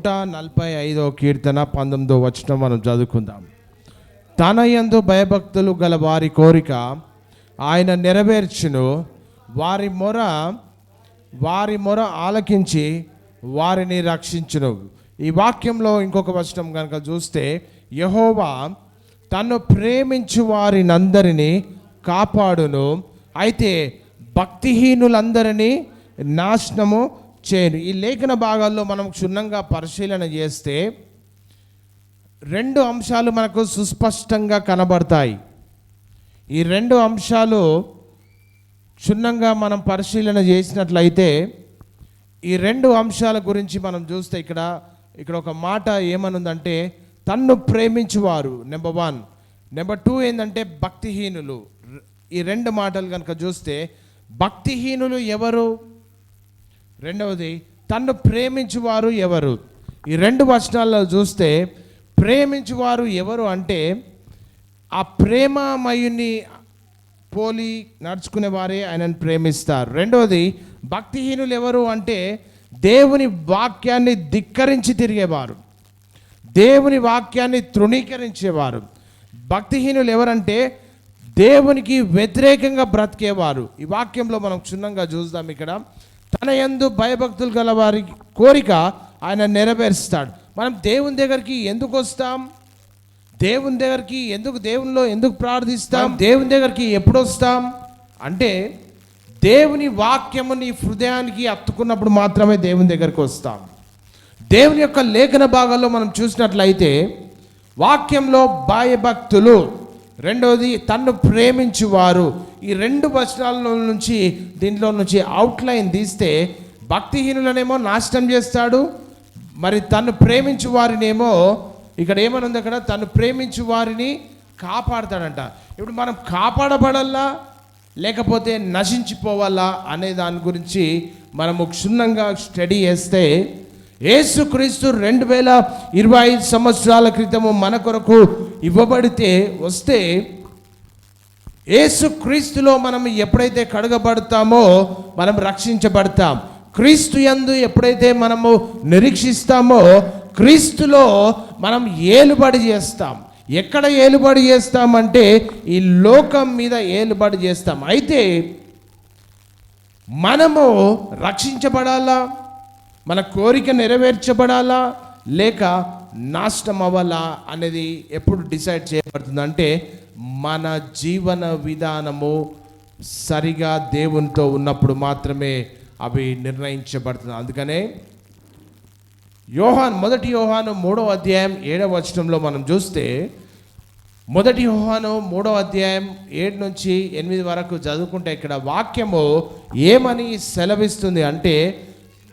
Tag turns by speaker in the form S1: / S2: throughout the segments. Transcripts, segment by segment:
S1: 145వ కీర్తన 19వ వచనం మనం చదువుకుందాం. తన యందు భయభక్తులు గల వారి కోరిక ఆయన నెరవేర్చును, వారి మొర ఆలకించి వారిని రక్షించును. ఈ వాక్యంలో ఇంకొక వచనం కనుక చూస్తే, యెహోవా తన్ను ప్రేమించు వారినందరినీ కాపాడును, అయితే భక్తిహీనులందరినీ నాశనము చేయను. ఈ లేఖన భాగాల్లో మనం క్షుణ్ణంగా పరిశీలన చేస్తే రెండు అంశాలు మనకు సుస్పష్టంగా కనబడతాయి. ఈ రెండు అంశాలు క్షుణ్ణంగా మనం పరిశీలన చేసినట్లయితే ఈ రెండు అంశాల గురించి మనం చూస్తే ఇక్కడ ఒక మాట ఏమనుందంటే, తన్ను ప్రేమించువారు నెంబర్ 1, నెంబర్ 2 ఏంటంటే భక్తిహీనులు. ఈ రెండు మాటలు కనుక చూస్తే భక్తిహీనులు ఎవరు, రెండవది తన్ను ప్రేమించువారు ఎవరు. ఈ రెండు వచనాల్లో చూస్తే ప్రేమించువారు ఎవరు అంటే ఆ ప్రేమమయుని పోలి నడుచుకునే వారే ఆయనను ప్రేమిస్తారు. రెండవది భక్తిహీనులు ఎవరు అంటే దేవుని వాక్యాన్ని ధిక్కరించి తిరిగేవారు, దేవుని వాక్యాన్ని తృణీకరించేవారు. భక్తిహీనులు ఎవరంటే దేవునికి వ్యతిరేకంగా బ్రతికేవారు. ఈ వాక్యంలో మనం క్షుణ్ణంగా చూద్దాం. ఇక్కడ తన యందు భయభక్తులు గల వారి కోరిక ఆయన నెరవేరుస్తాడు. మనం దేవుని దగ్గరికి ఎందుకు వస్తాం, దేవుని దగ్గరికి దేవునిలో ఎందుకు ప్రార్థిస్తాం, దేవుని దగ్గరికి ఎప్పుడు వస్తాం అంటే దేవుని వాక్యము నీ హృదయానికి అత్తుకున్నప్పుడు మాత్రమే దేవుని దగ్గరికి వస్తాం. దేవుని యొక్క లేఖన భాగాల్లో మనం చూసినట్లయితే వాక్యంలో భయభక్తులు, రెండవది తన్ను ప్రేమించువారు, ఈ రెండు వచనాల నుంచి దీంట్లో నుంచి అవుట్లైన్ తీస్తే భక్తిహీనులనేమో నాశనం చేస్తాడు, మరి తన్ను ప్రేమించు వారినేమో ఇక్కడ ఏమనుంది, అక్కడ తను ప్రేమించు వారిని కాపాడతాడంట. ఇప్పుడు మనం కాపాడబడాలా లేకపోతే నశించిపోవాలా అనే దాని గురించి మనము క్షుణ్ణంగా స్టడీ చేస్తే, యేసుక్రీస్తు 2025 సంవత్సరాల క్రితము మన కొరకు ఇవ్వబడితే వస్తే, యేసుక్రీస్తులో మనం ఎప్పుడైతే కడగబడతామో మనం రక్షించబడతాం. క్రీస్తు యందు ఎప్పుడైతే మనము నిరీక్షిస్తామో క్రీస్తులో మనం ఏలుబడి చేస్తాం. ఎక్కడ ఏలుబడి చేస్తామంటే ఈ లోకం మీద ఏలుబడి చేస్తాం. అయితే మనము రక్షించబడాలా, మన కోరిక నెరవేర్చబడాలా లేక నాశనం అవ్వాలా అనేది ఎప్పుడు డిసైడ్ చేయబడుతుంది అంటే మన జీవన విధానము సరిగా దేవునితో ఉన్నప్పుడు మాత్రమే అవి నిర్ణయించబడుతుంది. అందుకనే మొదటి యోహాను 3వ అధ్యాయం 7వ వచనంలో మనం చూస్తే, మొదటి యోహాను 3వ అధ్యాయం 7 నుంచి 8 వరకు చదువుకుంటే ఇక్కడ వాక్యము ఏమని సెలవిస్తుంది అంటే,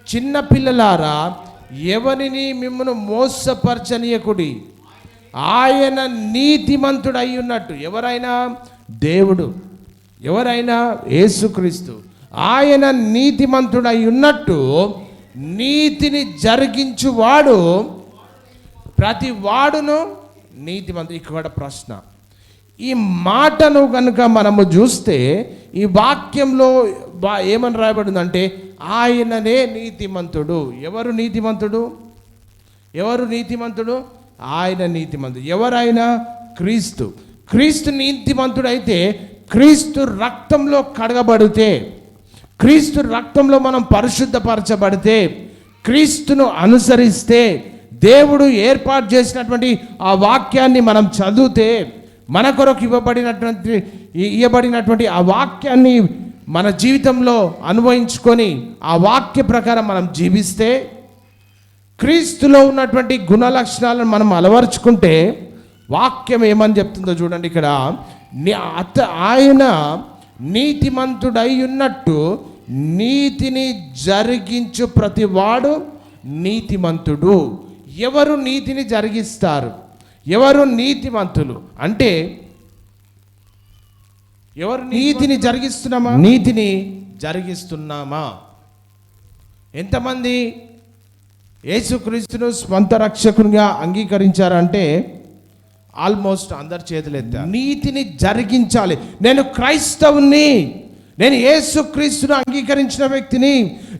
S1: చిన్న పిల్లలారా ఎవరిని మిమ్మల్ని మోసపరచనీయకుడి, ఆయన నీతిమంతుడు అయి ఉన్నట్టు. ఎవరైనా దేవుడు, ఎవరైనా యేసుక్రీస్తు, ఆయన నీతిమంతుడు అయి ఉన్నట్టు నీతిని జరిగించువాడు ప్రతి వాడును నీతిమంతుడు. ఇక్కడ ప్రశ్న, ఈ మాటను కనుక మనము చూస్తే ఈ వాక్యంలో ఏమని రాయబడిందంటే ఆయననే నీతిమంతుడు. ఎవరు నీతిమంతుడు, ఎవరు నీతిమంతుడు? ఆయన నీతిమంతుడు. ఎవరైనా క్రీస్తు. క్రీస్తు నీతిమంతుడు అయితే క్రీస్తు రక్తంలో కడగబడితే, క్రీస్తు రక్తంలో మనం పరిశుద్ధపరచబడితే, క్రీస్తును అనుసరిస్తే, దేవుడు ఏర్పాటు చేసినటువంటి ఆ వాక్యాన్ని మనం చదివితే, మన కొరకు ఇవ్వబడినటువంటి ఆ వాక్యాన్ని మన జీవితంలో అనుభవించుకొని ఆ వాక్య ప్రకారం మనం జీవిస్తే, క్రీస్తులో ఉన్నటువంటి గుణ లక్షణాలను మనం అలవరుచుకుంటే వాక్యం ఏమని చెప్తుందో చూడండి. ఇక్కడ ఆయన నీతిమంతుడై ఉన్నట్టు నీతిని జరిగించు ప్రతివాడు నీతిమంతుడు. ఎవరు నీతిని జరిగిస్తారు, ఎవరు నీతిమంతులు అంటే ఎవరు నీతిని జరిగిస్తున్నామా, నీతిని జరిగిస్తున్నామా? ఎంతమంది యేసుక్రీస్తును స్వంత రక్షకునిగా అంగీకరించారంటే ఆల్మోస్ట్ అందరి చేతులు ఎత్తారు. నీతిని జరిగించాలి. నేను క్రైస్తవుని, నేను యేసుక్రీస్తును అంగీకరించిన వ్యక్తిని,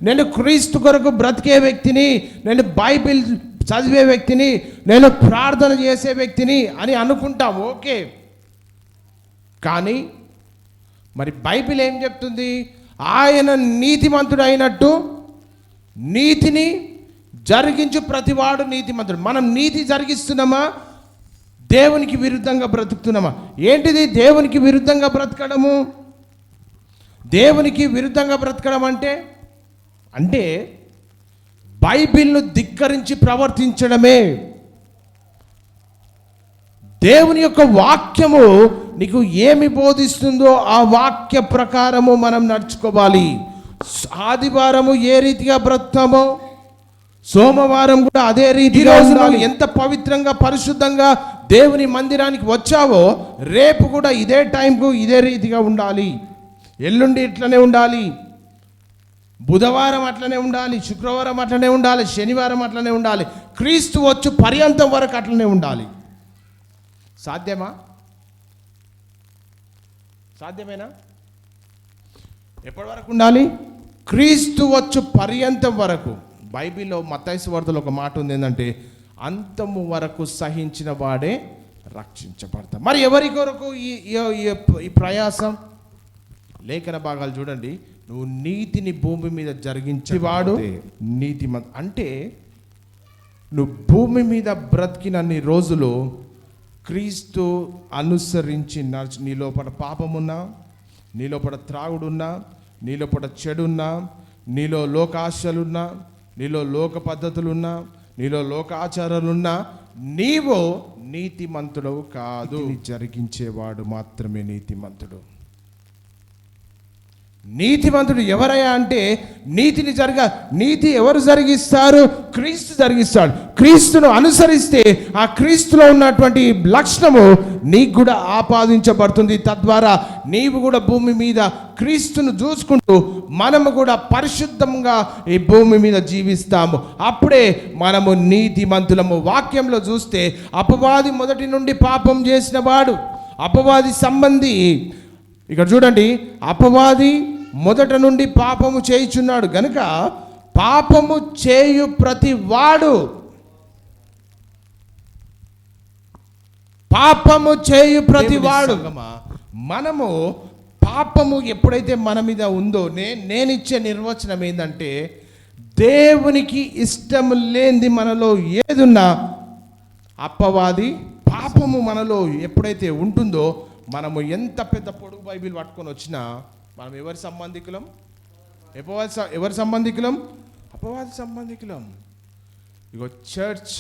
S1: నేను క్రీస్తు కొరకు బ్రతికే వ్యక్తిని, నేను బైబిల్ చదివే వ్యక్తిని, నేను ప్రార్థన చేసే వ్యక్తిని అని అనుకుంటాం, ఓకే. కానీ మరి బైబిల్ ఏం చెప్తుంది? ఆయన నీతిమంతుడు అయినట్టు నీతిని జరిగించు ప్రతివాడు నీతిమంతుడు. మనం నీతి జరిగిస్తున్నామా? దేవునికి విరుద్ధంగా బ్రతుకుతున్నామా? ఏంటిది దేవునికి విరుద్ధంగా బ్రతకడము? దేవునికి విరుద్ధంగా బ్రతకడం అంటే బైబిల్ను ధిక్కరించి ప్రవర్తించడమే. దేవుని యొక్క వాక్యము నీకు ఏమి బోధిస్తుందో ఆ వాక్య ప్రకారము మనం నడుచుకోవాలి. ఆదివారము ఏ రీతిగా బ్రతుకుతామో సోమవారం కూడా అదే రీతిగా ఉండాలి. ఎంత పవిత్రంగా పరిశుద్ధంగా దేవుని మందిరానికి వచ్చావో రేపు కూడా ఇదే టైంకు ఇదే రీతిగా ఉండాలి. ఎల్లుండి ఇట్లనే ఉండాలి, బుధవారం అట్లనే ఉండాలి, శుక్రవారం అట్లనే ఉండాలి, శనివారం అట్లనే ఉండాలి, క్రీస్తు వచ్చు పర్యంతం వరకు అట్లనే ఉండాలి. సాధ్యమా? సాధ్యమేనా? ఎప్పటి వరకు ఉండాలి? క్రీస్తు వచ్చు పర్యంతం వరకు. బైబిల్లో మత్తయి సువార్తలో ఒక మాట ఉంది, ఏంటంటే అంతము వరకు సహించిన వాడే రక్షించబడతాడు. మరి ఎవరి కొరకు ఈ ప్రయాసం? లేఖన భాగాలు చూడండి. నువ్వు నీతిని భూమి మీద జరిగించేవాడు నీతిమంతుడు. అంటే నువ్వు భూమి మీద బ్రతికినన్ని రోజులు క్రీస్తు అనుసరించి నడుచు. నీ లోపల పాపమున్నా, నీ లోపల త్రాగుడున్నా, నీ లోపల చెడున్నా, నీలో లోకాశలున్నా, నీలో లోక పద్ధతులున్నా, నీలో లోకాచారాలున్నా, నీవు నీతిమంతుడవు కాదు. జరిగించేవాడు మాత్రమే నీతిమంతుడు. నీతిమంతుడు ఎవరయ్యా అంటే నీతి ఎవరు జరిగిస్తారు? క్రీస్తు జరిగిస్తాడు. క్రీస్తును అనుసరిస్తే ఆ క్రీస్తులో ఉన్నటువంటి లక్షణము నీకు కూడా ఆపాదించబడుతుంది. తద్వారా నీవు కూడా భూమి మీద క్రీస్తును చూసుకుంటూ మనము కూడా పరిశుద్ధంగా ఈ భూమి మీద జీవిస్తాము. అప్పుడే మనము నీతిమంతులము. వాక్యంలో చూస్తే అపవాది మొదటి నుండి పాపం చేసిన వాడు, అపవాది సంబంధి. ఇక్కడ చూడండి, అపవాది మొదట నుండి పాపము చేయుచున్నాడు గనుక పాపము చేయు ప్రతి వాడు మనము పాపము ఎప్పుడైతే మన మీద ఉందో, నేనిచ్చే నిర్వచనం ఏంటంటే దేవునికి ఇష్టం లేనిది మనలో ఏదున్నా అపవాది పాపము మనలో ఎప్పుడైతే ఉంటుందో, మనము ఎంత పెద్ద పొడుగు బైబిల్ పట్టుకొని వచ్చినా మనం ఎవరి సంబంధికులం? ఎవరి సంబంధికులం? అపవాది సంబంధికులం. ఇగో చర్చ్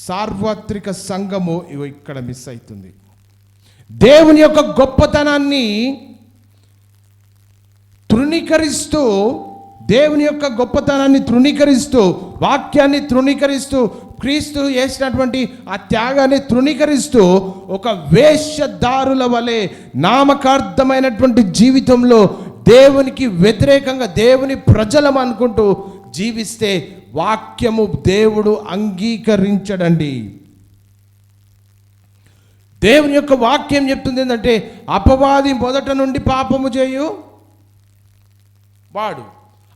S1: సార్వత్రిక సంఘము ఇగో ఇక్కడ మిస్ అవుతుంది. దేవుని యొక్క గొప్పతనాన్ని తృణీకరిస్తూ, దేవుని యొక్క గొప్పతనాన్ని తృణీకరిస్తూ, వాక్యాన్ని తృణీకరిస్తూ, క్రీస్తు చేసినటువంటి ఆ త్యాగాన్ని తృణీకరిస్తూ ఒక వేషధారుల వలె నామకార్థమైనటువంటి జీవితంలో దేవునికి వ్యతిరేకంగా దేవుని ప్రజలం అనుకుంటూ జీవిస్తే వాక్యము దేవుడు అంగీకరించడండి. దేవుని యొక్క వాక్యం చెప్తుంది ఏంటంటే అపవాది మొదట నుండి పాపము చేయు వాడు,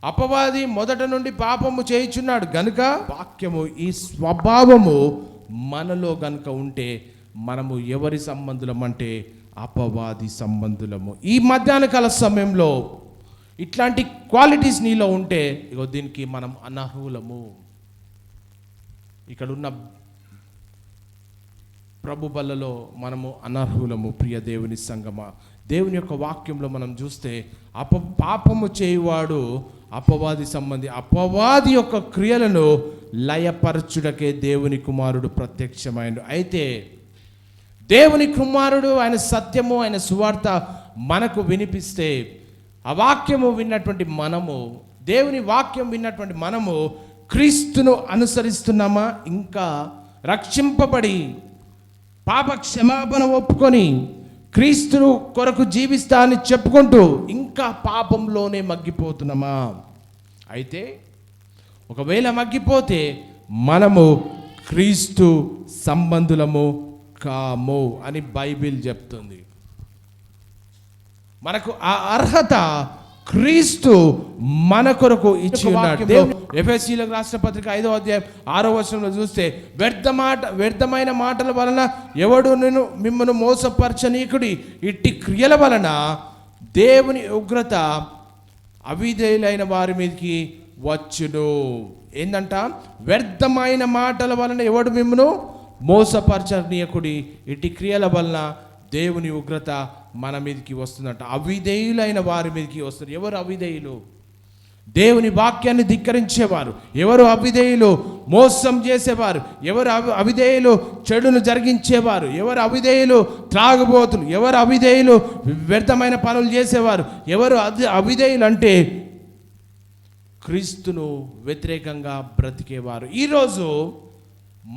S1: అపవాది మొదట నుండి పాపము చేయుచున్నాడు గనుక వాక్యము ఈ స్వభావము మనలో గనుక ఉంటే మనము ఎవరి సంబంధులం అంటే అపవాది సంబంధులము. ఈ మధ్యాహ్న కాల సమయంలో ఇట్లాంటి క్వాలిటీస్ నీలో ఉంటే ఇగో దీనికి మనం అనర్హులము. ఇక్కడున్న ప్రభు బల్లలో మనము అనర్హులము. ప్రియ దేవుని సంగమా, దేవుని యొక్క వాక్యంలో మనం చూస్తే పాపము చేయువాడు అపవాది సంబంధి. అపవాది యొక్క క్రియలను లయపరచుటకే దేవుని కుమారుడు ప్రత్యక్షమైండు. అయితే దేవుని కుమారుడు ఆయన సత్యము, ఆయన సువార్త మనకు వినిపిస్తే ఆ వాక్యము విన్నటువంటి మనము, దేవుని వాక్యం విన్నటువంటి మనము క్రీస్తును అనుసరిస్తున్నామా? ఇంకా రక్షింపబడి పాప క్షమాపణ ఒప్పుకొని క్రీస్తును కొరకు జీవిస్తా అని చెప్పుకుంటూ ఇంకా పాపంలోనే మగ్గిపోతున్నామా? అయితే ఒకవేళ మగ్గిపోతే మనము క్రీస్తు సంబంధులము కాము అని బైబిల్ చెప్తుంది. మనకు ఆ అర్హత క్రీస్తు మన కొరకు ఇచ్చి ఉన్నాడు. ఎఫెసీయులకు రాసిన పత్రిక 5వ అధ్యాయం 6వ వచనంలో చూస్తే వ్యర్థమైన మాటల వలన ఎవడు మిమ్మల్ని మోసపరచనీకుడి, ఇట్టి క్రియల వలన దేవుని ఉగ్రత అవిధేయులైన వారి మీదకి వచ్చును. ఏందంట? వ్యర్థమైన మాటల వలన ఎవడు మిమ్మను మోసపరచనీయకుడి, ఇట్టి క్రియల వలన దేవుని ఉగ్రత మన మీదకి వస్తుందంట. అవిధేయులైన వారి మీదకి వస్తుంది. ఎవరు అవిధేయులు? దేవుని వాక్యాన్ని ధిక్కరించేవారు. ఎవరు అవిధేయులు? మోసం చేసేవారు. ఎవరు అవిధేయులు? చెడును జరిగించేవారు. ఎవరు అవిధేయులు? త్రాగుబోతులు. ఎవరు అవిధేయులు? వ్యర్థమైన పనులు చేసేవారు. ఎవరు అవిధేయులు అంటే క్రీస్తును వ్యతిరేకంగా బ్రతికేవారు. ఈరోజు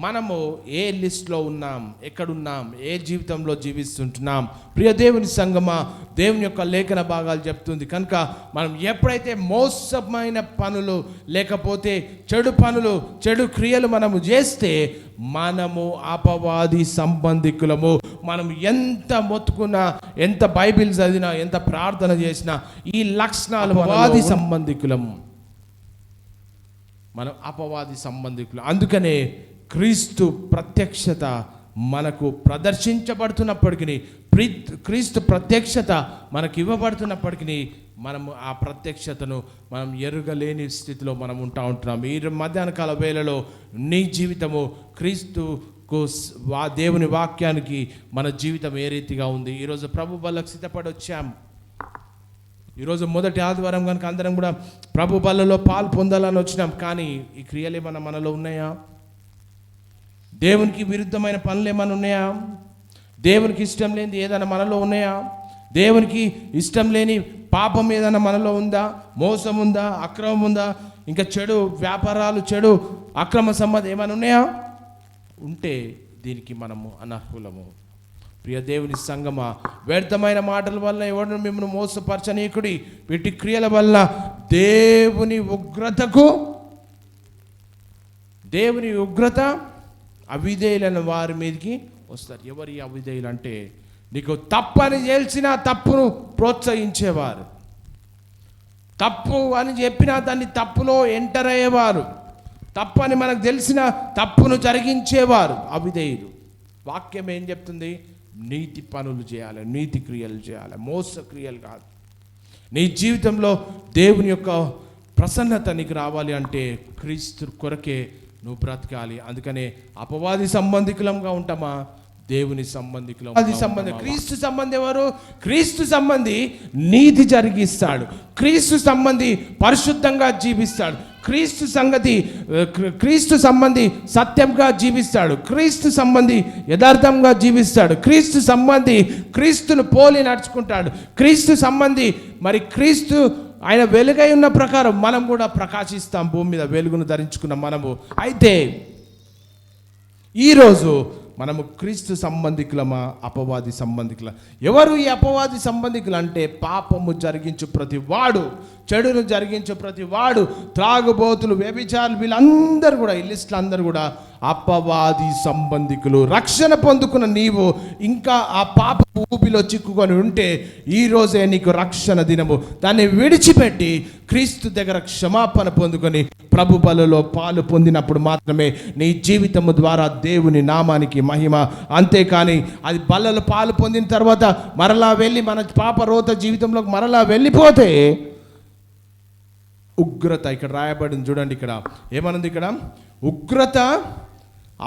S1: మనము ఏ లిస్ట్లో ఉన్నాం, ఎక్కడున్నాం, ఏ జీవితంలో జీవిస్తుంటున్నాం? ప్రియ దేవుని సంగమా, దేవుని యొక్క లేఖన భాగాలు చెప్తుంది కనుక మనం ఎప్పుడైతే మోసమైన పనులు లేకపోతే చెడు పనులు, చెడు క్రియలు మనము చేస్తే మనము అపవాది సంబంధికులము. మనం ఎంత మొత్తుకున్నా, ఎంత బైబిల్ చదివినా, ఎంత ప్రార్థన చేసినా ఈ లక్షణాలు అపవాది సంబంధికులము. మనం అపవాది సంబంధికులు. అందుకనే క్రీస్తు ప్రత్యక్షత మనకు ప్రదర్శించబడుతున్నప్పటికీ, క్రీస్తు ప్రత్యక్షత మనకు ఇవ్వబడుతున్నప్పటికీ మనము ఆ ప్రత్యక్షతను మనం ఎరుగలేని స్థితిలో మనం ఉంటున్నాం. ఈ మధ్యాహ్న కాల వేళలో నీ జీవితము క్రీస్తుకు దేవుని వాక్యానికి మన జీవితం ఏ రీతిగా ఉంది? ఈరోజు ప్రభు బలకు సిద్ధపడి వచ్చాం. ఈరోజు మొదటి ఆదివారం కనుక అందరం కూడా ప్రభు బలలో పాలు పొందాలని వచ్చినాం. కానీ ఈ క్రియలు ఏమన్నా మనలో ఉన్నాయా? దేవునికి విరుద్ధమైన పనులు ఏమైనా ఉన్నాయా? దేవునికి ఇష్టం లేనిది ఏదైనా మనలో ఉన్నాయా? దేవునికి ఇష్టం లేని పాపం ఏదైనా మనలో ఉందా? మోసం ఉందా? అక్రమం ఉందా? ఇంకా చెడు వ్యాపారాలు, చెడు అక్రమ సంబంధం ఏమైనా ఉన్నాయా? ఉంటే దీనికి మనము అనర్హులము. ప్రియ దేవుని సంగమా, వ్యర్థమైన మాటల వల్ల ఎవరు మిమ్మల్ని మోసపరచనీకుడి, వీటి క్రియల వల్ల దేవుని ఉగ్రత అవిధేయులైన వారి మీదకి వస్తారు. ఎవరి అవిధేయులు అంటే నీకు తప్పని తెలిసినా తప్పును ప్రోత్సహించేవారు, తప్పు అని చెప్పినా దాన్ని తప్పులో ఎంటర్ అయ్యేవారు, తప్పని మనకు తెలిసిన తప్పును జరిగించేవారు అవిధేయులు. వాక్యం ఏం చెప్తుంది? నీతి పనులు చేయాలి, నీతి క్రియలు చేయాలి, మోస క్రియలు కాదు. నీ జీవితంలో దేవుని యొక్క ప్రసన్నత నీకు రావాలి అంటే క్రీస్తు కొరకే నువ్వు బ్రతకాలి. అందుకనే అపవాది సంబంధికులంగా ఉంటామా? దేవుని సంబంధికులం. అది సంబంధం. క్రీస్తు సంబంధి ఎవరు? క్రీస్తు సంబంధి నీతి జరిగిస్తాడు. క్రీస్తు సంబంధి పరిశుద్ధంగా జీవిస్తాడు. క్రీస్తు సంబంధి సత్యంగా జీవిస్తాడు. క్రీస్తు సంబంధి యథార్థంగా జీవిస్తాడు. క్రీస్తు సంబంధి క్రీస్తును పోలి నడుచుకుంటాడు. క్రీస్తు సంబంధి మరి క్రీస్తు ఆయన వెలుగై ఉన్న ప్రకారం మనం కూడా ప్రకాశిస్తాం. భూమి మీద వెలుగును ధరించుకున్న మనము. అయితే ఈరోజు మనము క్రీస్తు సంబంధికులమా, అపవాది సంబంధికుల? ఎవరు ఈ అపవాది సంబంధికులు అంటే పాపము జరిగించు ప్రతి వాడు, చెడును జరిగించు ప్రతి వాడు, త్రాగుబోతులు, వ్యభిచారులు, వీళ్ళందరూ కూడా ఈ లిస్టులు అందరూ కూడా అపవాది సంబంధికులు. రక్షణ పొందుకున్న నీవు ఇంకా ఆ పాప ఊపిలో చిక్కుకొని ఉంటే ఈరోజే నీకు రక్షణ దినము. దాన్ని విడిచిపెట్టి క్రీస్తు దగ్గర క్షమాపణ పొందుకొని ప్రభు బలలో పాలు పొందినప్పుడు మాత్రమే నీ జీవితము ద్వారా దేవుని నామానికి మహిమ. అంతేకాని అది బలలో పాలు పొందిన తర్వాత మరలా వెళ్ళి మన పాప రోత జీవితంలోకి మరలా వెళ్ళిపోతే ఉగ్రత, ఇక్కడ రాయబడింది చూడండి, ఇక్కడ ఏమనుంది? ఇక్కడ ఉగ్రత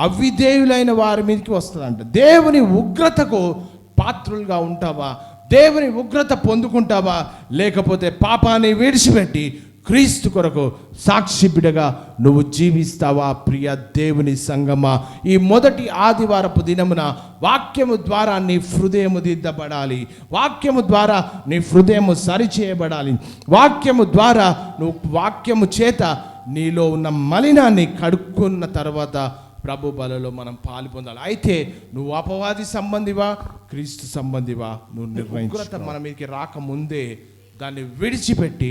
S1: అవిధేయులైన వారి మీదకి వస్తుందంట. దేవుని ఉగ్రతకు పాత్రులుగా ఉంటావా? దేవుని ఉగ్రత పొందుకుంటావా? లేకపోతే పాపాన్ని విడిచిపెట్టి క్రీస్తు కొరకు సాక్షి బిడ్డగా నువ్వు జీవిస్తావా? ప్రియ దేవుని సంగమా, ఈ మొదటి ఆదివారపు దినమున వాక్యము ద్వారా నీ హృదయము దిద్దబడాలి. వాక్యము ద్వారా నీ హృదయము సరిచేయబడాలి. వాక్యము ద్వారా నువ్వు వాక్యము చేత నీలో ఉన్న మలినాన్ని కడుక్కున్న తర్వాత ప్రభు బలలో మనం పాలు పొందాలి. అయితే నువ్వు అపవాది సంబంధివా, క్రీస్తు సంబంధివా నువ్వు నిర్ణయించుకో. మన మీదకి రాకముందే దాన్ని విడిచిపెట్టి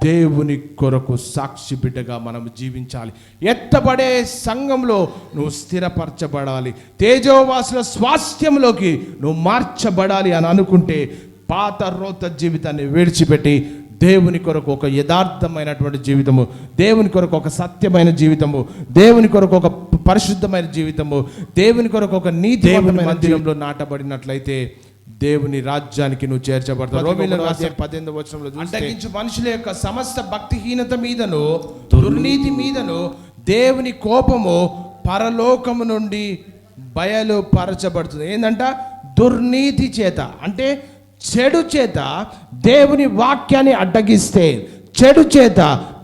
S1: దేవుని కొరకు సాక్షి బిడ్డగా మనం జీవించాలి. ఎత్తబడే సంఘంలో నువ్వు స్థిరపరచబడాలి. తేజోవాసుల స్వాస్థ్యంలోకి నువ్వు మార్చబడాలి అని అనుకుంటే పాత రోత జీవితాన్ని విడిచిపెట్టి దేవుని కొరకు ఒక యథార్థమైనటువంటి జీవితము, దేవుని కొరకు ఒక సత్యమైన జీవితము, దేవుని కొరకు ఒక పరిశుద్ధమైన జీవితము, దేవుని కొరకు ఒక నీతివంతమైన మందిరంలో నాటబడినట్లయితే దేవుని రాజ్యానికి నువ్వు చేర్చబడతావు. రోమీయుల 18 అంతకించు మనుషుల యొక్క సమస్త భక్తిహీనత మీదను దుర్నీతి మీదను దేవుని కోపము పరలోకము నుండి బయలుపరచబడుతుంది. ఏంటంట? దుర్నీతి చేత, అంటే చెడు చేత దేవుని వాక్యాన్ని అడ్డగిస్తే, చెడు చేత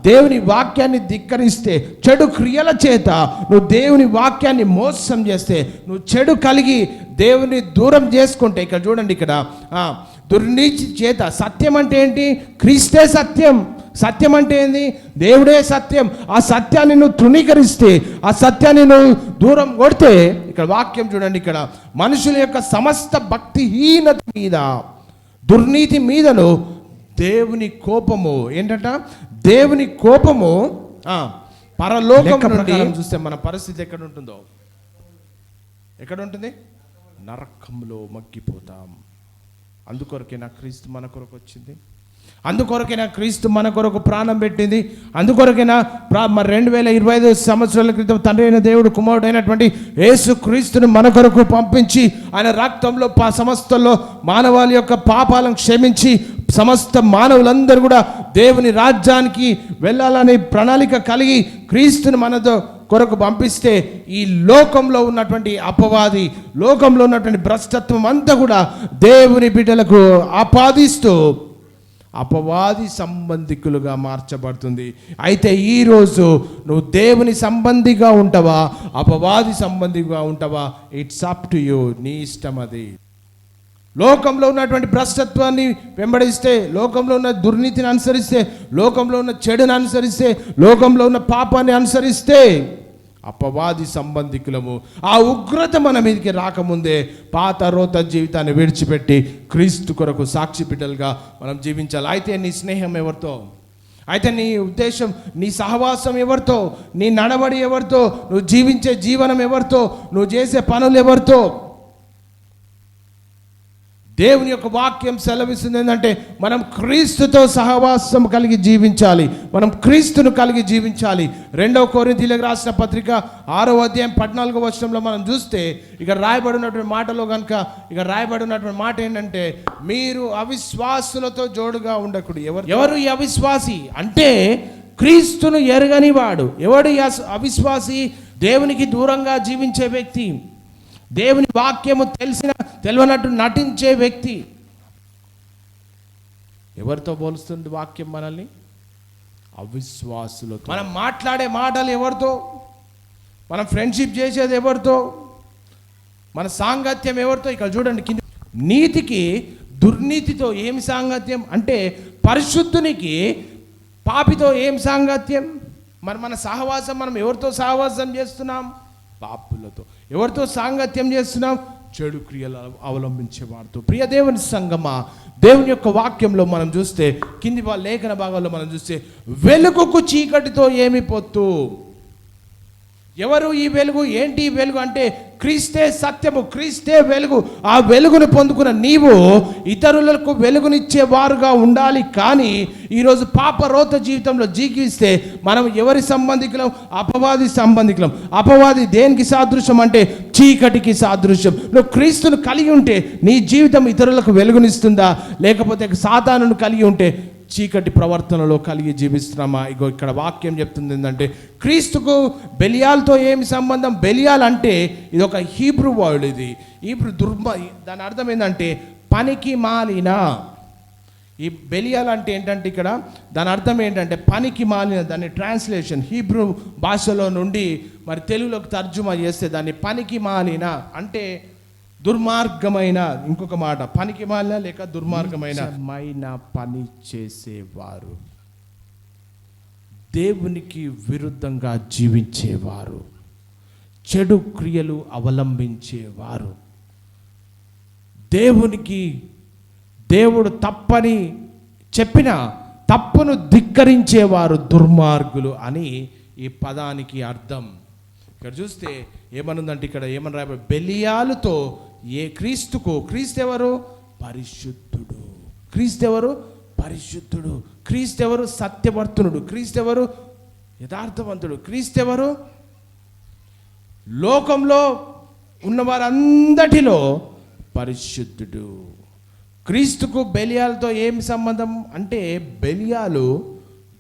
S1: దేవుని వాక్యాన్ని ధిక్కరిస్తే, చెడు క్రియల చేత నువ్వు దేవుని వాక్యాన్ని మోసం చేస్తే, నువ్వు చెడు కలిగి దేవుని దూరం చేసుకుంటే, ఇక్కడ చూడండి, ఇక్కడ దుర్నీతి చేత, సత్యం అంటే ఏంటి? క్రీస్తే సత్యం. సత్యం అంటే ఏంది? దేవుడే సత్యం. ఆ సత్యాన్ని నువ్వు తృణీకరిస్తే, ఆ సత్యాన్ని నువ్వు దూరం కొడితే, ఇక్కడ వాక్యం చూడండి, ఇక్కడ మనుషుల యొక్క సమస్త భక్తిహీనత మీద దుర్నీతి మీదను దేవుని కోపము, ఏంటంట? దేవుని కోపము పరలోకం నుండి. చూస్తే మన పరిస్థితి ఎక్కడ ఉంటుందో, ఎక్కడ ఉంటుంది? నరకంలో మగ్గిపోతాం. అందుకొరకేనా క్రీస్తు మన కొరకు వచ్చింది? అందుకొరకైనా క్రీస్తు మన కొరకు ప్రాణం పెట్టింది? అందుకొరకైనా 2025 సంవత్సరాల క్రితం తండ్రి అయిన దేవుడు కుమారుడైనటువంటి యేసు క్రీస్తుని మన కొరకు పంపించి ఆయన రక్తంలో సమస్తలో మానవాళి యొక్క పాపాలను క్షమించి సమస్త మానవులందరూ కూడా దేవుని రాజ్యానికి వెళ్ళాలని ప్రణాళిక కలిగి క్రీస్తుని మనతో కొరకు పంపిస్తే, ఈ లోకంలో ఉన్నటువంటి అపవాది, లోకంలో ఉన్నటువంటి భ్రష్టత్వం అంతా కూడా దేవుని బిడ్డలకు ఆపాదిస్తూ అపవాది సంబంధికులుగా మార్చబడుతుంది. అయితే ఈరోజు నువ్వు దేవుని సంబంధిగా ఉంటావా, అపవాది సంబంధిగా ఉంటావా? It's up to you. నీ ఇష్టం అది. లోకంలో ఉన్నటువంటి భ్రష్టత్వాన్ని వెంబడిస్తే, లోకంలో ఉన్న దుర్నీతిని అనుసరిస్తే, లోకంలో ఉన్న చెడుని అనుసరిస్తే, లోకంలో ఉన్న పాపాన్ని అనుసరిస్తే అపవాది సంబంధికులము. ఆ ఉగ్రత మన మీదకి రాకముందే పాత రోత జీవితాన్ని విడిచిపెట్టి క్రీస్తు కొరకు సాక్షి బిడ్డలుగా మనం జీవించాలి. అయితే నీ స్నేహం ఎవరితో? అయితే నీ ఉద్దేశం, నీ సహవాసం ఎవరితో? నీ నడవడి ఎవరితో? నువ్వు జీవించే జీవనం ఎవరితో? నువ్వు చేసే పనులు ఎవరితో? దేవుని యొక్క వాక్యం సెలవిస్తుంది ఏంటంటే, మనం క్రీస్తుతో సహవాసం కలిగి జీవించాలి, మనం క్రీస్తును కలిగి జీవించాలి. 2 కొరింథీయులకు రాసిన పత్రిక 6వ అధ్యాయం 14వ వచనంలో మనం చూస్తే, ఇక రాయబడినటువంటి మాటలో కనుక ఇక రాయబడినటువంటి మాట ఏంటంటే, మీరు అవిశ్వాసులతో జోడుగా ఉండకూడదు. ఎవరు ఈ అవిశ్వాసి అంటే? క్రీస్తును ఎరగని వాడు. ఎవడు అవిశ్వాసి? దేవునికి దూరంగా జీవించే వ్యక్తి, దేవుని వాక్యము తెలియనట్టు నటించే వ్యక్తి. ఎవరితో పోలుస్తుంది వాక్యం మనల్ని? అవిశ్వాసులతో. మనం మాట్లాడే మాటలు ఎవరితో? మనం ఫ్రెండ్షిప్ చేసేది ఎవరితో? మన సాంగత్యం ఎవరితో? ఇక్కడ చూడండి కింద, నీతికి దుర్నీతితో ఏమి సాంగత్యం అంటే, పరిశుద్ధునికి పాపితో ఏం సాంగత్యం? మన సహవాసం, మనం ఎవరితో సహవాసం చేస్తున్నాం? పాపులతో. ఎవరితో సాంగత్యం చేస్తున్నాం? చెడు క్రియలు అవలంబించే వారితో. ప్రియ దేవుని సంగమా, దేవుని యొక్క వాక్యంలో మనం చూస్తే, కింది లేఖన భాగాల్లో మనం చూస్తే, వెలుగుకు చీకటితో ఏమి పొత్తు? ఎవరు ఈ వెలుగు? ఏంటి ఈ వెలుగు అంటే, క్రీస్తే సత్యము, క్రీస్తే వెలుగు. ఆ వెలుగును పొందుకున్న నీవు ఇతరులకు వెలుగునిచ్చే వారుగా ఉండాలి. కానీ ఈరోజు పాపరోత జీవితంలో జీవిస్తే మనం ఎవరి సంబంధికులం? అపవాది సంబంధికులం. అపవాది దేనికి సాదృశ్యం అంటే చీకటికి సాదృశ్యం. నువ్వు క్రీస్తును కలిగి ఉంటే నీ జీవితం ఇతరులకు వెలుగునిస్తుందా? లేకపోతే సాతానును కలిగి ఉంటే చీకటి ప్రవర్తనలో కలిగి జీవిస్తున్నామా? ఇగో ఇక్కడ వాక్యం చెప్తుంది ఏంటంటే, క్రీస్తుకు బెలియాలతో ఏమి సంబంధం? బెలియాల్ అంటే ఇది ఒక హీబ్రూ వర్డ్. ఇది హీబ్రూ దాని అర్థం ఏంటంటే పనికి మాలిన. ఈ బెలియాల్ అంటే ఏంటంటే, ఇక్కడ దాని అర్థం ఏంటంటే పనికి మాలిన. దాని ట్రాన్స్లేషన్ హీబ్రూ భాషలో నుండి మరి తెలుగులోకి తర్జుమా చేస్తే దాన్ని పనికి మాలిన అంటే దుర్మార్గమైన, ఇంకొక మాట పనికి మాలిన లేక దుర్మార్గమైన పని చేసేవారు, దేవునికి విరుద్ధంగా జీవించేవారు, చెడు క్రియలు అవలంబించేవారు, దేవుడు తప్పని చెప్పిన తప్పును ధిక్కరించేవారు దుర్మార్గులు అని ఈ పదానికి అర్థం. ఇక్కడ చూస్తే ఏమనుందంటే, ఇక్కడ ఏమని రాయబడి, బెలియాలుతో క్రీస్తు ఎవరు? పరిశుద్ధుడు. క్రీస్తు ఎవరు? పరిశుద్ధుడు. క్రీస్తు ఎవరు? సత్యవర్తనుడు. క్రీస్తు ఎవరు? యథార్థవంతుడు. క్రీస్తు ఎవరు? లోకంలో ఉన్న వారందరిలో పరిశుద్ధుడు. క్రీస్తుకు బెలియాలతో ఏమి సంబంధం అంటే, బెలియాలు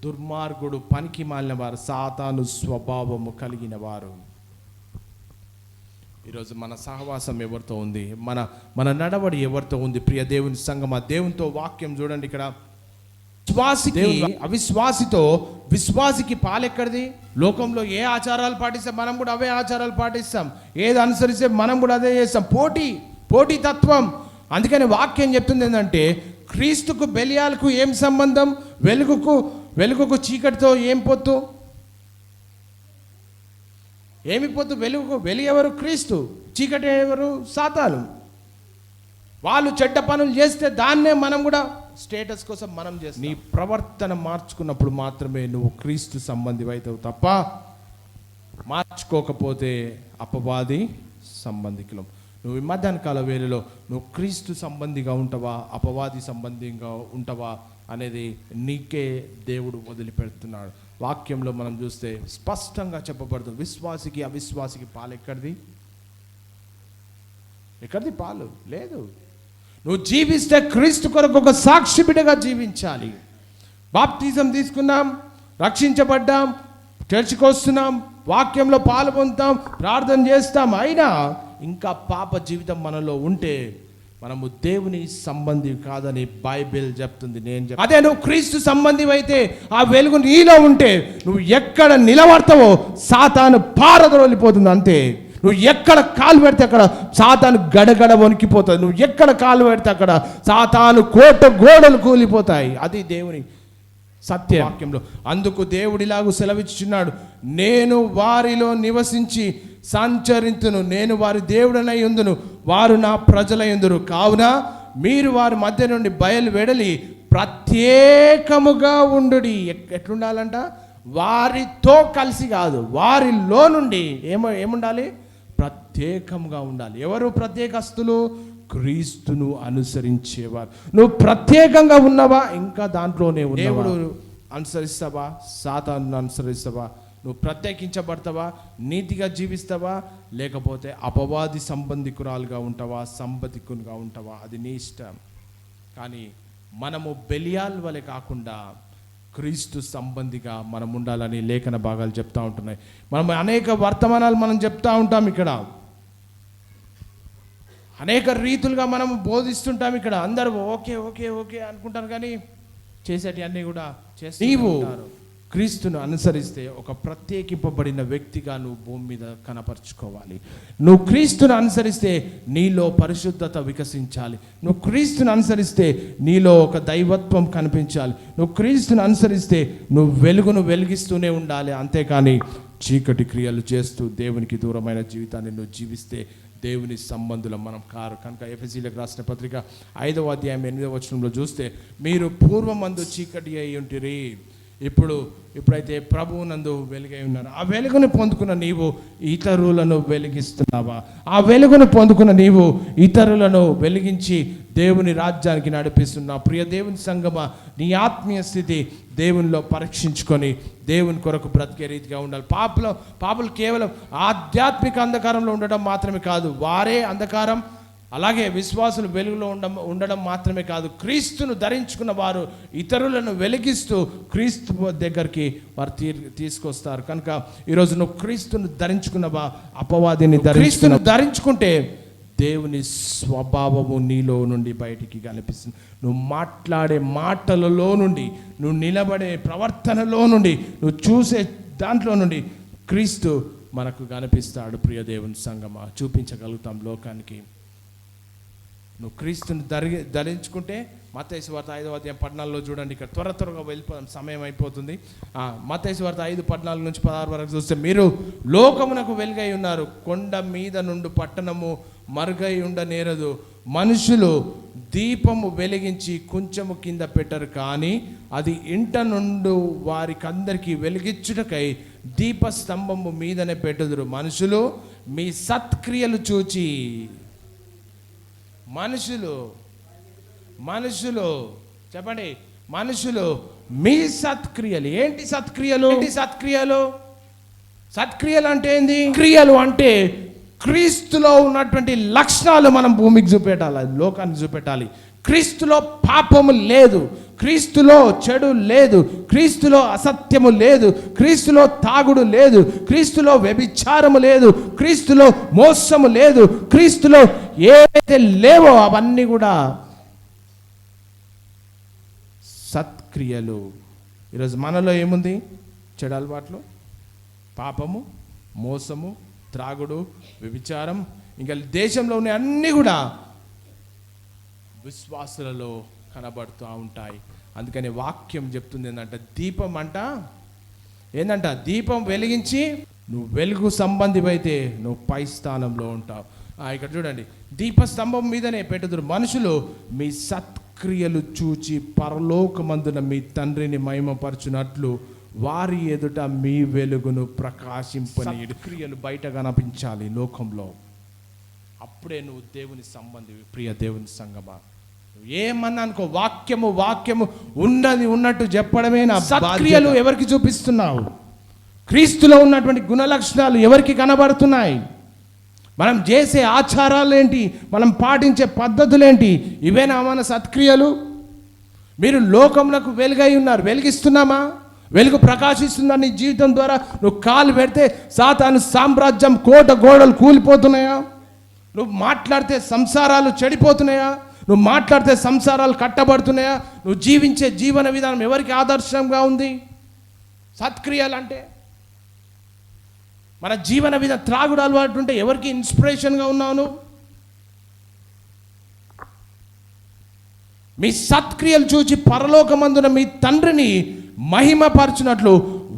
S1: దుర్మార్గుడు, పనికి మాలిన వారు, సాతాను స్వభావము కలిగిన వారు. ఈరోజు మన సహవాసం ఎవరితో ఉంది? మన నడవడి ఎవరితో ఉంది? ప్రియ దేవుని సంగమా, దేవునితో వాక్యం చూడండి. ఇక్కడ విశ్వాసికి అవిశ్వాసితో విశ్వాసికి పాలెక్కడిది? లోకంలో ఏ ఆచారాలు పాటిస్తాం మనం కూడా అవే ఆచారాలు పాటిస్తాం, ఏది అనుసరిస్తే మనం కూడా అదే చేస్తాం. పోటీ తత్వం. అందుకని వాక్యం చెప్తుంది ఏంటంటే, క్రీస్తుకు బెలియాలకు ఏం సంబంధం? వెలుగుకు చీకటితో ఏం పొత్తు? ఏమి పొత్తు? వెలుగు ఎవరు? క్రీస్తు. చీకటి ఎవరు? సాతాను. వాళ్ళు చెడ్డ పనులు చేస్తే దాన్నే మనం కూడా స్టేటస్ కోసం మనం చేస్తాం. నీ ప్రవర్తన మార్చుకున్నప్పుడు మాత్రమే నువ్వు క్రీస్తు సంబంధి అవుతావు తప్ప మార్చుకోకపోతే అపవాది సంబంధికులం. నువ్వు ఈ మధ్యాహ్నకాల వేళలో నువ్వు క్రీస్తు సంబంధిగా ఉంటావా, అపవాది సంబంధిగా ఉంటావా అనేది నీకే దేవుడు వదిలిపెడుతున్నాడు. వాక్యంలో మనం చూస్తే స్పష్టంగా చెప్పబడుతుంది, విశ్వాసికి అవిశ్వాసికి పాలు ఎక్కడిది పాలు లేదు. నువ్వు జీవిస్తే క్రీస్తు కొరకు ఒక సాక్షి బిడ్డగా జీవించాలి. బాప్తిజం తీసుకున్నాం, రక్షించబడ్డాం, చర్చికి వస్తున్నాం, వాక్యంలో పాలు పొందుతాం, ప్రార్థన చేస్తాం. అయినా ఇంకా పాప జీవితం మనలో ఉంటే మనము దేవుని సంబంధి కాదని బైబిల్ చెప్తుంది. అదే నువ్వు క్రీస్తు సంబంధి అయితే, ఆ వెలుగు నీలో ఉంటే నువ్వు ఎక్కడ నిలబడతావో సాతాను పారదొలిపోతుంది అంతే. నువ్వు ఎక్కడ కాలు పెడితే అక్కడ సాతాను గడగడ వణికిపోతుంది. నువ్వు ఎక్కడ కాలు పెడితే అక్కడ సాతాను కోట గోడలు కూలిపోతాయి. అది దేవుని సత్యవాక్యంలో. అందుకు దేవుడిలాగా సెలవిచ్చుచున్నాడు, నేను వారిలో నివసించి సంచరింతును, నేను వారి దేవుడనై ఉందును, వారు నా ప్రజలై ఉందురు. కావున మీరు వారి మధ్య నుండి బయలు వెడలి ప్రత్యేకముగా ఉండుడి. ఎట్లుండాలంట? వారితో కలిసి కాదు, వారిలో నుండి ఏముండాలి? ప్రత్యేకంగా ఉండాలి. ఎవరు ప్రత్యేకస్తులు? క్రీస్తును అనుసరించేవారు. నువ్వు ప్రత్యేకంగా ఉన్నావా? ఇంకా దాంట్లోనే ఉన్నావా? దేవుడు అనుసరిస్తావా? సాతాను అనుసరిస్తావా? నువ్వు ప్రత్యేకించబడతావా? నీతిగా జీవిస్తావా? లేకపోతే అపవాది సంబంధికురాలుగా ఉంటావా, సంబంధికునిగా ఉంటావా? అది నీ ఇష్టం. కానీ మనము బెలియాల్ వలె కాకుండా క్రీస్తు సంబంధిగా మనం ఉండాలని లేఖన భాగాలు చెప్తా ఉంటున్నాయి. మనం అనేక వర్తమానాలు మనం చెప్తా ఉంటాం, ఇక్కడ అనేక రీతులుగా మనం బోధిస్తుంటాం. ఇక్కడ అందరూ ఓకే ఓకే ఓకే అనుకుంటారు, కానీ చేసేటి అన్నీ కూడా చేస్తూ నీవు క్రీస్తును అనుసరిస్తే ఒక ప్రత్యేకింపబడిన వ్యక్తిగా నువ్వు భూమి మీద కనపరుచుకోవాలి. నువ్వు క్రీస్తును అనుసరిస్తే నీలో పరిశుద్ధత వికసించాలి. నువ్వు క్రీస్తును అనుసరిస్తే నీలో ఒక దైవత్వం కనిపించాలి. నువ్వు క్రీస్తును అనుసరిస్తే నువ్వు వెలుగును వెలిగిస్తూనే ఉండాలి. అంతేకాని చీకటి క్రియలు చేస్తూ దేవునికి దూరమైన జీవితాన్ని నువ్వు జీవిస్తే దేవుని సంబంధులం మనం కారు. కనుక ఎఫెసీయులకు రాసిన పత్రిక 5వ అధ్యాయం 8వ వచనంలో చూస్తే, మీరు పూర్వమందు చీకటి అయి ఉంటిరి, ఇప్పుడైతే ప్రభువు నందు వెలుగై ఉన్నారు. ఆ వెలుగును పొందుకున్న నీవు ఇతరులను వెలిగిస్తున్నావా? ఆ వెలుగును పొందుకున్న నీవు ఇతరులను వెలిగించి దేవుని రాజ్యానికి నడిపిస్తున్నావు. ప్రియ దేవుని సంగమా, నీ ఆత్మీయ స్థితి దేవునిలో పరీక్షించుకొని దేవుని కొరకు బ్రతికే రీతిగా ఉండాలి. పాపులు కేవలం ఆధ్యాత్మిక అంధకారంలో ఉండడం మాత్రమే కాదు, వారే అంధకారం. అలాగే విశ్వాసులు వెలుగులో ఉండడం మాత్రమే కాదు, క్రీస్తును ధరించుకున్న వారు ఇతరులను వెలిగిస్తూ క్రీస్తు దగ్గరికి వారు తీసుకొస్తారు. కనుక ఈరోజు నువ్వు క్రీస్తును ధరించుకున్నవా? అపవాదిని క్రీస్తును ధరించుకుంటే దేవుని స్వభావము నీలో నుండి బయటికి కనిపిస్తుంది. నువ్వు మాట్లాడే మాటలలో నుండి, నువ్వు నిలబడే ప్రవర్తనలో నుండి, నువ్వు చూసే దాంట్లో నుండి క్రీస్తు మనకు కనిపిస్తాడు. ప్రియ దేవుని సంగమా, చూపించగలుగుతాం లోకానికి. నువ్వు క్రీస్తుని ధరించుకుంటే మత్తయి సువార్త 5వ అధ్యాయం 14లో చూడండి. ఇక్కడ త్వరగా వెళ్ళిపోదాం, సమయం అయిపోతుంది. మత్తయి సువార్త 5:14 నుంచి 16 వరకు చూస్తే, మీరు లోకమునకు వెలుగై ఉన్నారు, కొండ మీద నుండి పట్టణము మరుగై ఉండనేరదు. మనుషులు దీపము వెలిగించి కొంచెము కింద పెట్టరు, కానీ అది ఇంట నుండి వారికందరికీ వెలిగించుటకై దీపస్తంభము మీదనే పెట్టుదురు. మనుషులు మీ సత్క్రియలు చూచి, మనుషులు చెప్పండి, మనుషులు మీ సత్క్రియలు. ఏంటి సత్క్రియలు? సత్క్రియలు అంటే ఏంది? క్రియలు అంటే క్రీస్తులో ఉన్నటువంటి లక్షణాలు మనం భూమికి చూపెట్టాలి, లోకానికి చూపెట్టాలి. క్రీస్తులో పాపము లేదు, క్రీస్తులో చెడు లేదు, క్రీస్తులో అసత్యము లేదు, క్రీస్తులో తాగుడు లేదు, క్రీస్తులో వ్యభిచారము లేదు, క్రీస్తులో మోసము లేదు, క్రీస్తులో ఏవైతే లేవో అవన్నీ కూడా సత్క్రియలు. ఈరోజు మనలో ఏముంది? చెడు అలవాట్లు, పాపము, మోసము, త్రాగుడు, వ్యభిచారం, ఇంకా దేశంలో ఉన్న అన్నీ కూడా విశ్వాసులలో కనబడుతూ ఉంటాయి. అందుకని వాక్యం చెప్తుంది ఏంటంటే, దీపం ఏంటంట, దీపం వెలిగించి నువ్వు వెలుగు సంబంధివైతే నువ్వు పై స్థానంలో ఉంటావు. ఇక్కడ చూడండి, దీపస్తంభం మీదనే పెట్టుదురు మనుషులు మీ సత్క్రియలు చూచి పరలోకమందున మీ తండ్రిని మహిమపరచునట్లు వారి ఎదుట మీ వెలుగును ప్రకాశింపనీయుడు. క్రియలు బయట కనిపించాలి లోకంలో, అప్పుడే నువ్వు దేవుని సంబంధివి. ప్రియ దేవుని సంగమా, ఏమన్నా అనుకో, వాక్యము ఉన్నట్టు చెప్పడమే నా సత్క్రియలు. ఎవరికి చూపిస్తున్నావు? క్రీస్తులో ఉన్నటువంటి గుణ లక్షణాలు ఎవరికి కనబడుతున్నాయి? మనం చేసే ఆచారాలు ఏంటి? మనం పాటించే పద్ధతులేంటి? ఇవేనా మన సత్క్రియలు? మీరు లోకములకు వెలుగై ఉన్నారు, వెలిగిస్తున్నామా? వెలుగు ప్రకాశిస్తుందా నీ జీవితం ద్వారా? నువ్వు కాలు పెడితే సాతాను సామ్రాజ్యం కోట గోడలు కూలిపోతున్నాయా? నువ్వు మాట్లాడితే సంసారాలు చెడిపోతున్నాయా? నువ్వు మాట్లాడితే సంసారాలు కట్టబడుతున్నాయా? నువ్వు జీవించే జీవన విధానం ఎవరికి ఆదర్శంగా ఉంది? సత్క్రియలు అంటే మన జీవన విధానం. త్రాగుడు అలవాటు ఉంటే ఎవరికి ఇన్స్పిరేషన్గా ఉన్నావు? మీ సత్క్రియలు చూచి పరలోకమందున మీ తండ్రిని మహిమపరచునట్లు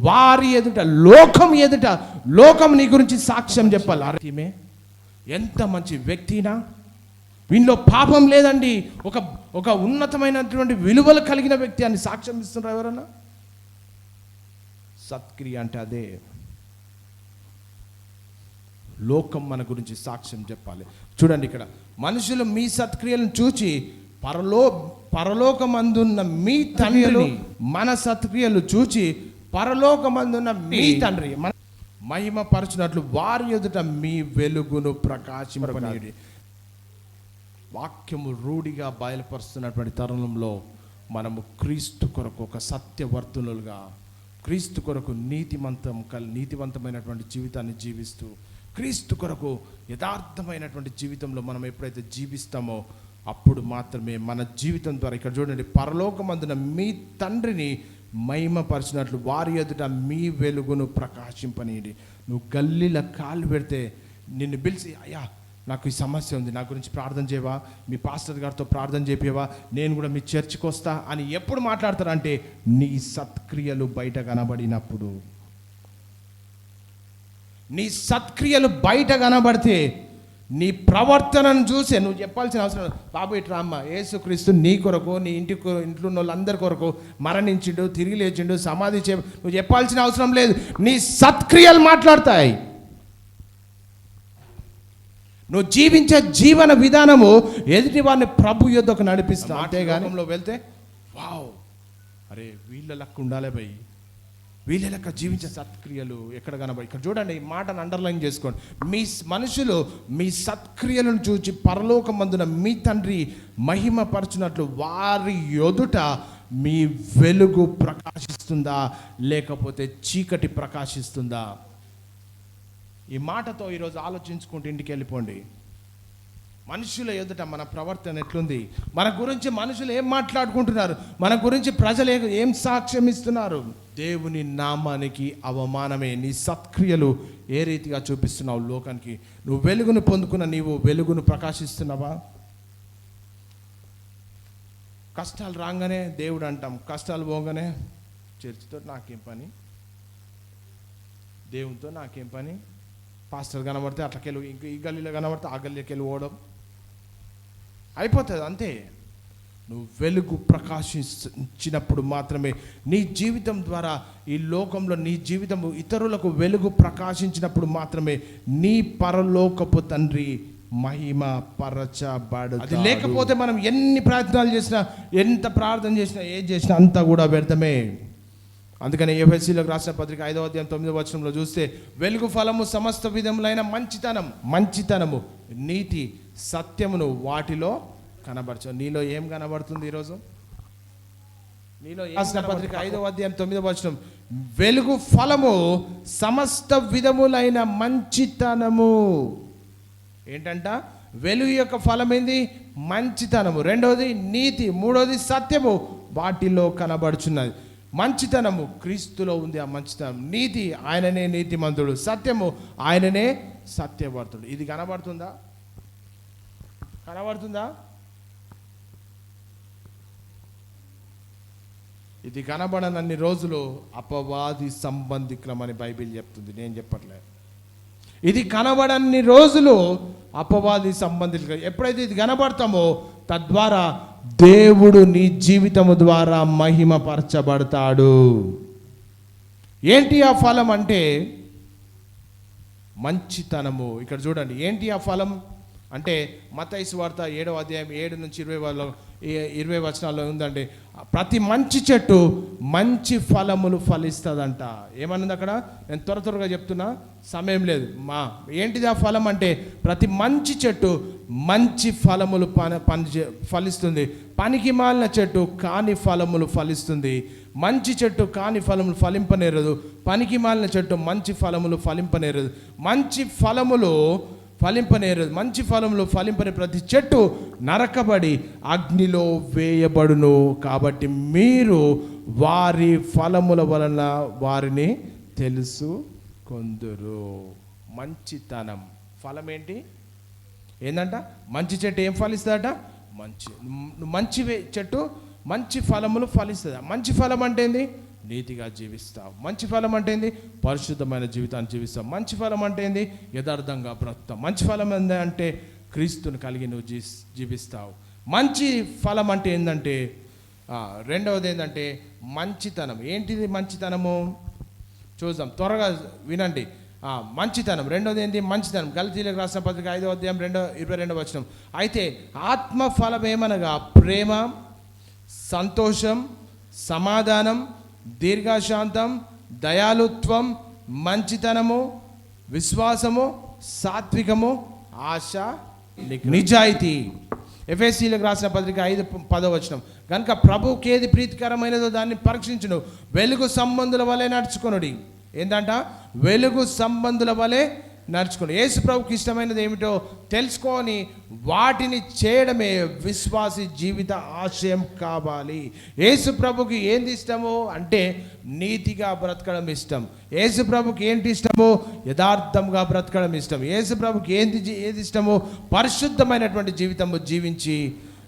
S1: వారి ఎదుట, లోకం నీ గురించి సాక్ష్యం చెప్పాలి. అరే ఎంత మంచి వ్యక్తినా, వీళ్ళలో పాపం లేదండి, ఒక ఉన్నతమైనటువంటి విలువలు కలిగిన వ్యక్తి అని సాక్ష్యం ఇస్తున్నారు ఎవరన్నా? సత్క్రియ అంటే అదే. లోకం మన గురించి సాక్ష్యం చెప్పాలి. చూడండి, ఇక్కడ మనుషులు మీ సత్క్రియలను చూచి పరలోకమందున్న మీ తండ్రిని, మన సత్క్రియలు చూచి పరలోకమందున్న మీ తండ్రి మహిమపరచునట్లు వారి ఎదుట మీ వెలుగును ప్రకాశింపనీయుడి. వాక్యము రూఢిగా బయలుపరుస్తున్నటువంటి తరుణంలో మనము క్రీస్తు కొరకు ఒక సత్యవర్తులుగా, క్రీస్తు కొరకు నీతివంతమైనటువంటి జీవితాన్ని జీవిస్తూ, క్రీస్తు కొరకు యథార్థమైనటువంటి జీవితంలో మనం ఎప్పుడైతే జీవిస్తామో అప్పుడు మాత్రమే మన జీవితం ద్వారా, ఇక్కడ చూడండి, పరలోకమందున మీ తండ్రిని మహిమపరిచినట్లు వారి ఎదుట మీ వెలుగును ప్రకాశింపనీయండి. నువ్వు గల్లీల కాళ్ళు పెడితే నిన్ను పిలిచి, అయ్యా నాకు ఈ సమస్య ఉంది, నా గురించి ప్రార్థన చేయవా, మీ పాస్టర్ గారితో ప్రార్థన చేపేవా, నేను కూడా మీ చర్చికి వస్తా అని ఎప్పుడు మాట్లాడతారంటే నీ సత్క్రియలు బయట కనబడినప్పుడు. నీ సత్క్రియలు బయట కనబడితే నీ ప్రవర్తనను చూసే నువ్వు చెప్పాల్సిన అవసరం, బాబు ఇట్రా అమ్మ, యేసుక్రీస్తు నీ కొరకు, నీ ఇంట్లో ఉన్న వాళ్ళందరి కొరకు మరణించిండు, తిరిగి లేచిండు, సమాధి నువ్వు చెప్పాల్సిన అవసరం లేదు. నీ సత్క్రియలు మాట్లాడతాయి. నువ్వు జీవించే జీవన విధానము ఎదుటి వారిని ప్రభు యొద్దకు నడిపిస్తా. అంతేగాని వెళ్తే వావ్, అరే వీళ్ళ లెక్క ఉండాలి భయ్, వీళ్ళ లెక్క జీవించే సత్క్రియలు ఎక్కడ కనబడి. ఇక్కడ చూడండి, ఈ మాటను అండర్లైన్ చేసుకోండి. మనుషులు మీ సత్క్రియలను చూచి పరలోకమందున మీ తండ్రి మహిమపరచునట్లు వారి ఎదుట మీ వెలుగు ప్రకాశిస్తుందా లేకపోతే చీకటి ప్రకాశిస్తుందా? ఈ మాటతో ఈరోజు ఆలోచించుకుంటూ ఇంటికి వెళ్ళిపోండి. మనుషుల ఎదుట మన ప్రవర్తన ఎట్లుంది? మన గురించి మనుషులు ఏం మాట్లాడుకుంటున్నారు? మన గురించి ప్రజలు ఏం సాక్ష్యం ఇస్తున్నారు? దేవుని నామానికి అవమానమే. నీ సత్క్రియలు ఏ రీతిగా చూపిస్తున్నావు లోకానికి? నువ్వు వెలుగును పొందుకున్న నీవు వెలుగును ప్రకాశిస్తున్నావా? కష్టాలు రాగానే దేవుడు అంటాం, కష్టాలు పోగానే చర్చితో నాకేం పని, దేవునితో నాకేం పని, పాస్టర్ కనబడితే అట్లకెళ్ళి ఇంక ఈ గల్లీలో కనబడితే ఆ గల్లీకి వెళ్ళి పోవడం అయిపోతుంది అంతే. నువ్వు వెలుగు ప్రకాశించినప్పుడు మాత్రమే నీ జీవితం ద్వారా ఈ లోకంలో నీ జీవితం ఇతరులకు వెలుగు ప్రకాశించినప్పుడు మాత్రమే నీ పరలోకపు తండ్రి మహిమ పరచబడు. అది లేకపోతే మనం ఎన్ని ప్రయత్నాలు చేసినా, ఎంత ప్రార్థన చేసినా, ఏది చేసినా అంతా కూడా వ్యర్థమే. అందుకని ఎఫెసీయులకు రాసిన పత్రిక 5వ అధ్యాయం 9వ వచనంలో చూస్తే, వెలుగు ఫలము సమస్త విధములైన మంచితనము, నీతి, సత్యమును వాటిలో కనబరచు. నీలో ఏం కనబడుతుంది ఈరోజు? నీలో రాసిన పత్రిక 5వ అధ్యాయం 9వ వచనం, వెలుగు ఫలము సమస్త విధములైన మంచితనము. ఏంటంట? వెలుగు యొక్క ఫలం ఏంది? మంచితనము. రెండవది నీతి, మూడవది సత్యము వాటిలో కనబడుచున్నది. మంచితనము క్రీస్తులో ఉంది, ఆ మంచితనం. నీతి, ఆయననే నీతిమంతుడు. సత్యము, ఆయననే సత్యవర్తుడు. ఇది కనబడుతుందా? ఇది కనబడనన్ని రోజులు అపవాది సంబంధికులమని బైబిల్ చెప్తుంది, నేను చెప్పట్లేదు. ఇది కనబడన్ని రోజులు అపవాది సంబంధికులు. ఎప్పుడైతే ఇది కనబడతామో తద్వారా దేవుడు నీ జీవితము ద్వారా మహిమపరచబడతాడు. ఏంటి ఆ ఫలం అంటే మంచితనము. ఇక్కడ చూడండి, ఏంటి ఆ ఫలం అంటే మత్తయి సువార్త 7వ అధ్యాయం 7 నుంచి 20 వచనాల్లో ఉందండి. ప్రతి మంచి చెట్టు మంచి ఫలములు ఫలిస్తుందంట. ఏమన్నది అక్కడ? నేను త్వరగా చెప్తున్నా, సమయం లేదు. ఏంటిది ఆ ఫలం అంటే, ప్రతి మంచి చెట్టు మంచి ఫలములు ఫలిస్తుంది. పనికి మాలిన చెట్టు కాని ఫలములు ఫలిస్తుంది. మంచి చెట్టు కాని ఫలములు ఫలింపనేరదు, పనికి మాలిన చెట్టు మంచి ఫలములు ఫలింపనేరదు. మంచి ఫలములు ఫలింపని ప్రతి చెట్టు నరకబడి అగ్నిలో వేయబడును. కాబట్టి మీరు వారి ఫలముల వలన వారిని తెలుసుకొందురు. మంచితనం ఫలం ఏందంట? మంచి చెట్టు ఏం ఫలిస్తుందట? మంచి చెట్టు మంచి ఫలములు ఫలిస్తుంది. మంచి ఫలం అంటే ఏంది? నీతిగా జీవిస్తావు. మంచి ఫలం అంటే ఏంది? పరిశుద్ధమైన జీవితాన్ని జీవిస్తావు. మంచి ఫలం అంటే ఏంది? యథార్థంగా బ్రతుకుతావు. మంచి ఫలం ఏంటంటే క్రీస్తుని కలిగి నువ్వు జీవిస్తావు. మంచి ఫలం అంటే ఏంటంటే, రెండవది ఏంటంటే మంచితనం. ఏంటిది మంచితనము? చూద్దాం, త్వరగా వినండి. మంచితనం రెండవది ఏంటి? మంచితనం. గలతీయులకు రాసిన పత్రిక 5వ అధ్యాయం 22వ వచనం, అయితే ఆత్మ ఫలం ఏమనగా ప్రేమ, సంతోషం, సమాధానం, దీర్ఘశాంతం, దయాళుత్వం, మంచితనము, విశ్వాసము, సాత్వికము, ఆశ, నిజాయితీ. ఎఫెసీయులకు రాసిన పత్రిక 5:10 వచనం, కనుక ప్రభువుకి ఏది ప్రీతికరమైనదో దాన్ని పరీక్షించును, వెలుగు సంబంధుల వలె నడుచుకొనుడి. ఏంటంట? వెలుగు సంబంధుల వలె నడుచుకోండి. యేసు ప్రభుకి ఇష్టమైనది ఏమిటో తెలుసుకొని వాటిని చేయడమే విశ్వాసి జీవిత ఆశయం కావాలి. యేసు ప్రభుకి ఏంది ఇష్టమో అంటే నీతిగా బ్రతకడం ఇష్టం. యేసు ప్రభుకి ఏంటి ఇష్టమో? యథార్థంగా బ్రతకడం ఇష్టం. యేసు ప్రభుకి ఏది ఇష్టమో? పరిశుద్ధమైనటువంటి జీవితము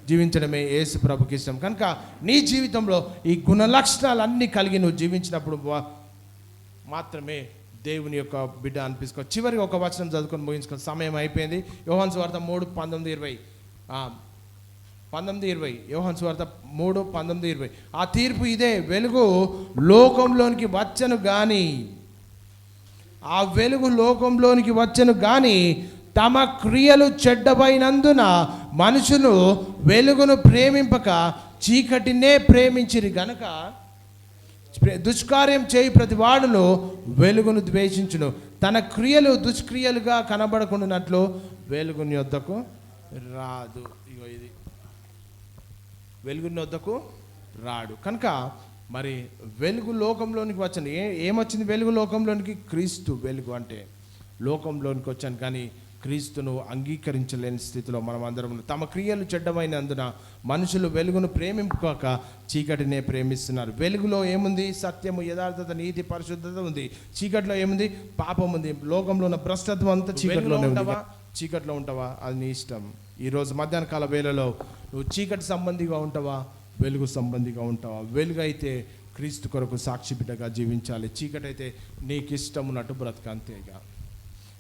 S1: జీవించడమే యేసు ప్రభుకి ఇష్టం. కనుక నీ జీవితంలో ఈ గుణ లక్షణాలన్నీ కలిగి నువ్వు జీవించినప్పుడు మాత్రమే దేవుని యొక్క బిడ్డ అనిపించుకో. చివరికి ఒక వచనం చదువుకొని ముగించుకొని సమయం అయిపోయింది. యోహాను సువార్త 3:19-20 యోహాను సువార్త 3:19-20. ఆ తీర్పు ఇదే, వెలుగు లోకంలోనికి వచ్చను గాని తమ క్రియలు చెడ్డబైనందున మనుషులు వెలుగును ప్రేమింపక చీకటినే ప్రేమించిరి గనుక దుష్కార్యం చేయి ప్రతి వాడును వెలుగును ద్వేషించును, తన క్రియలు దుష్క్రియలుగా కనబడకుండానట్లు వెలుగుని యొద్దకు రాదు. ఇగో ఇది వెలుగుని యొద్దకు రాడు. కనుక మరి వెలుగు లోకంలోనికి వచ్చాను. ఏమొచ్చింది వెలుగు లోకంలోనికి? క్రీస్తు వెలుగు అంటే లోకంలోనికి వచ్చాను, కానీ క్రీస్తును అంగీకరించలేని స్థితిలో మనం అందరం. తమ క్రియలు చెడ్డమైనందున మనుషులు వెలుగును ప్రేమింపక చీకటినే ప్రేమిస్తున్నారు. వెలుగులో ఏముంది? సత్యము, యథార్థత, నీతి, పరిశుద్ధత ఉంది. చీకటిలో ఏముంది? పాపం ఉంది. లోకంలో ఉన్న భ్రష్టత్వం అంతా చీకటిలో ఉంటావా? అది నీ ఇష్టం. ఈరోజు మధ్యాహ్న కాల వేళలో నువ్వు చీకటి సంబంధిగా ఉంటావా, వెలుగు సంబంధిగా ఉంటావా? వెలుగు అయితే క్రీస్తు కొరకు సాక్షి బిడ్డగా జీవించాలి. చీకటి అయితే నీకు ఇష్టం ఉన్నట్టు బ్రతక, అంతేగా.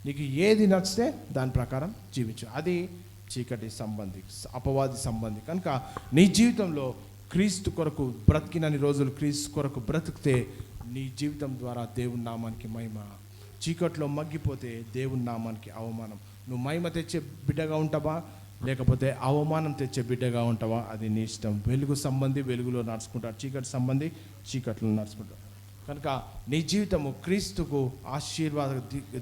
S1: నీకు ఏది నచ్చితే దాని ప్రకారం జీవించు. అది చీకటి సంబంధి, అపవాది సంబంధి. కనుక నీ జీవితంలో క్రీస్తు కొరకు బ్రతికినన్ని రోజులు క్రీస్తు కొరకు బ్రతికితే నీ జీవితం ద్వారా దేవుని నామానికి మహిమ. చీకట్లో మగ్గిపోతే దేవుని నామానికి అవమానం. నువ్వు మహిమ తెచ్చే బిడ్డగా ఉంటావా, లేకపోతే అవమానం తెచ్చే బిడ్డగా ఉంటావా, అది నీ ఇష్టం. వెలుగు సంబంధి వెలుగులో నడుచుకుంటాడు, చీకటి సంబంధి చీకట్లో నడుచుకుంటాడు. కనుక నీ జీవితము క్రీస్తుకు ఆశీర్వాద,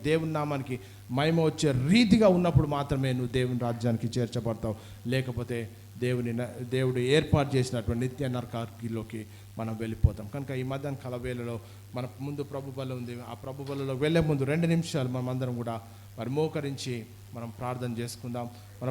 S1: దేవుని నామానికి మహిమ వచ్చే రీతిగా ఉన్నప్పుడు మాత్రమే నువ్వు దేవుని రాజ్యానికి చేర్చబడతావు. లేకపోతే దేవుడు ఏర్పాటు చేసినటువంటి నిత్య నరకాగ్నిలోకి మనం వెళ్ళిపోతాం. కనుక ఈ మధ్యాహ్న కలవేళలో మన ముందు ప్రభు బలి ఉంది. ఆ ప్రభు బలిలో వెళ్ళే ముందు 2 నిమిషాలు మనం అందరం కూడా మరి మోకరించి మనం ప్రార్థన చేసుకుందాం. మనం